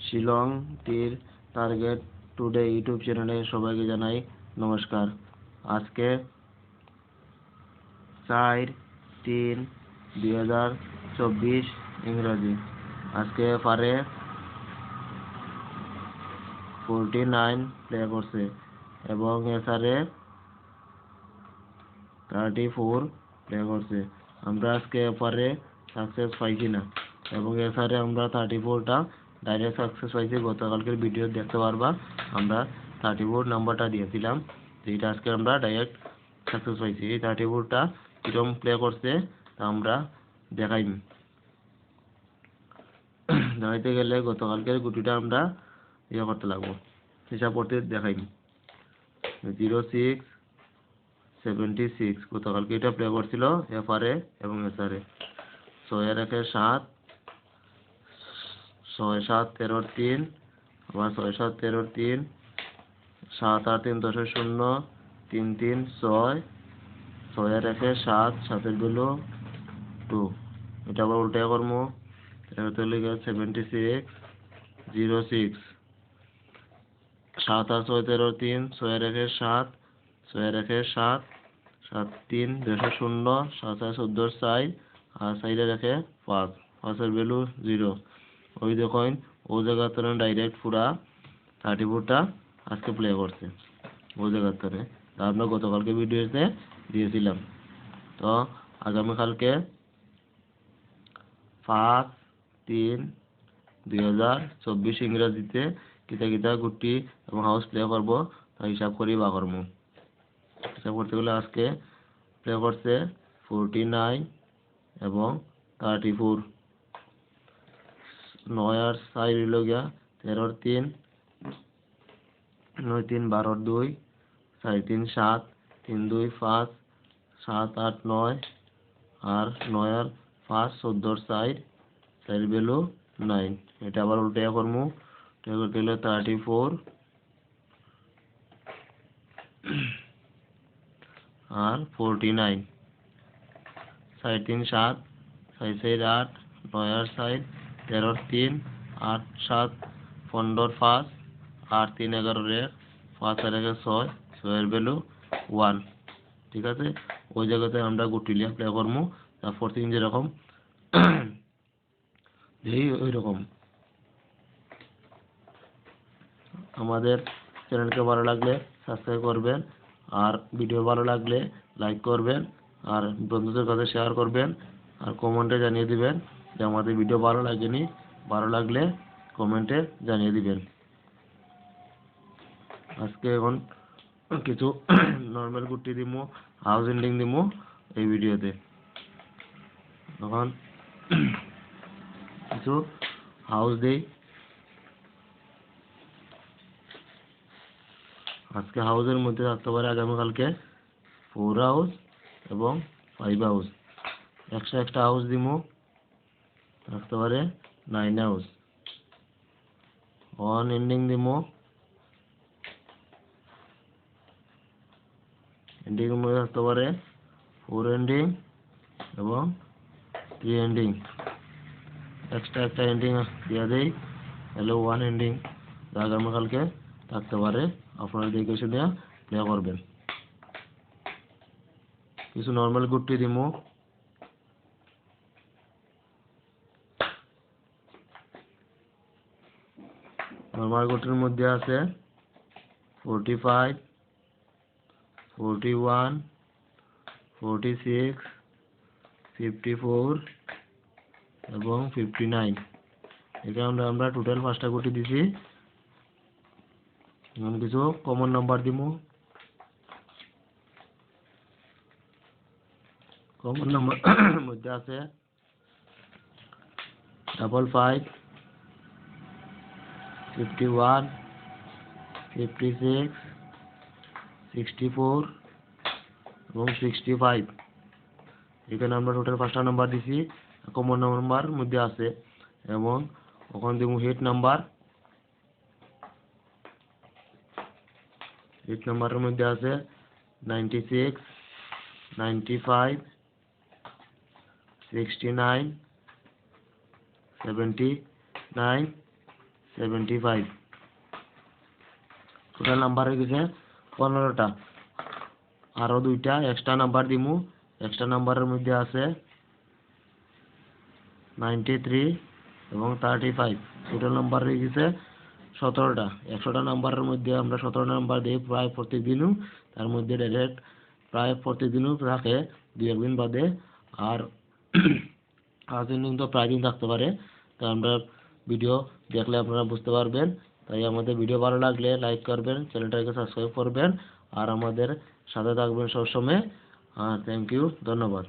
শিলং তীর target today YouTube চ্যানেলে সবাইকে জানাই নমস্কার। আজকে 4-3-2024 ইংরেজি। আজকে পারে 49 প্লে করছে এবং এসারে 34 প্লে করছে। আমরা আজকে পারে সাকসেস পাইছি না এবং এসারে আমরা 34টা ডাইরেক্ট সাকসেস পাইছি। গতকালকের ভিডিও দেখতে পারবা, আমরা 34 নাম্বারটা দিয়েছিলাম, যেটা আজকে আমরা ডাইরেক্ট সাকসেস পাইছি। এই 34টা কিরকম প্লে করছে তা আমরা দেখাইনি। দেখাইতে গেলে গতকালকের গুটিটা আমরা ইয়ে করতে লাগবো, হিসাব করতে দেখাইনি। 06-76 গতকালকে এটা প্লে করছিল এফআরএ এবং এসআরএ। 6-1-7, 6-7-13, আবার 6-7-13, 7-8-3-10-0, 3-3-6, 6-1-7, 7 ভ্যালু 2। এটা আবার উল্টে করবো, এটা হতে লিখে 76-06, 7-8-6-13, 6-1-7, 6-1-7, 7-3-0, 7-14-4, আর সাইডে রেখে 5, 5 ভ্যালু 0। ওই দেখুন ও জায়গার তরে ডাইরেক্ট পুরা 34টা আজকে প্লে করছে ও জায়গার তরে। তা আমরা গতকালকে ভিডিওতে দিয়েছিলাম। তো আগামীকালকে 5-3-2024 ইংরেজিতে কিতা কিতা গুটি এবং হাউস প্লে করবো তা হিসাব করি বা করবো। হিসাব করতে গেলে আজকে প্লে করছে 49 এবং 34। 9 আর 4 হইল গিয়া 13-3, 9-3-12-2, 4-3-7, 3-2-5, 7-8-9, আর 9 আর 5 14-4, 4 ভ্যালু 9। এটা আবার উল্টে করবো, এটা করতে গেলে 34 আর 49, 4-3-7, 4-4-8, 9 আর 4, 13-3, 8-7, 15-5, 8-3-11, 5 আর 6, 6 ভ্যালু 1। ঠিক আছে, ওই জায়গাতে আমরা গুটিলিয়া প্লে করবো। তারপর থেকে যেরকম যেই ওই রকম। আমাদের চ্যানেলকে ভালো লাগলে সাবস্ক্রাইব করবেন, আর ভিডিও ভালো লাগলে লাইক করবেন, আর বন্ধুদের কাছে শেয়ার করবেন, আর কমেন্টে জানিয়ে দিবেন যে আমাদের ভিডিও ভালো লাগেনি। ভালো লাগলে কমেন্টে জানিয়ে দিবেন। আজকে এখন কিছু নর্মাল গুটি দিমু, হাউস এন্ডিং দিমু এই ভিডিওতে। এখন কিছু হাউস দেই। আজকে হাউসের মধ্যে থাকতে পারে আগামীকালকে 4 হাউস এবং 5 হাউস। এক্সট্রা হাউস দিমু, থাকতে পারে 9 হাউস। 1 এন্ডিং দিমু, এন্ডিং এর মধ্যে থাকতে পারে 4 এন্ডিং এবং 3 এন্ডিং। এক্সট্রা একটা এন্ডিং দিয়া দেই, তাহলে 1 এন্ডিং আগামীকালকে থাকতে পারে। আপনারা দেখে শুনে প্লে করবেন। কিছু নর্মাল গুটি দিমু। নর্মাল গুটির মধ্যে আছে 45, 41, 46, 54 এবং 59। এখানে আমরা টোটাল 5টা গুটি দিছি। এখন কিছু কমন নাম্বার দিমু। কমন নাম্বার মধ্যে আছে 55, 51, 56, 64 এবং 65। এখানে আমরা টোটাল 5টা নাম্বার দিছি কমন নাম্বার মধ্যে আছে। এবং ওখানে দিব হিট নাম্বার। হিট নাম্বারের মধ্যে আছে 96, 95, 69, 79, 75। টোটাল নাম্বার হয়ে গেছে 15টা। আরও 2টা এক্সট্রা নাম্বার দিমু। এক্সট্রা নাম্বারের মধ্যে আছে 93 এবং 35। টোটাল নাম্বার হয়ে গেছে 17টা। 100টা নাম্বারের মধ্যে আমরা 17টা নাম্বার দিই প্রায় প্রত্যেকদিনও। তার মধ্যে ডাইরেক্ট প্রায় প্রত্যেকদিনও থাকে, 2-1 দিন বাদে। আর আর দিন তো প্রায় দিন থাকতে পারে। তো আমরা ভিডিও দেখলে আপনারা বুঝতে পারবেন। তাই আমাদের ভিডিও ভালো লাগলে লাইক করবেন, চ্যানেলটাকে সাবস্ক্রাইব করবেন আর আমাদের সাথে থাকবেন সবসময়। থ্যাংক ইউ, ধন্যবাদ।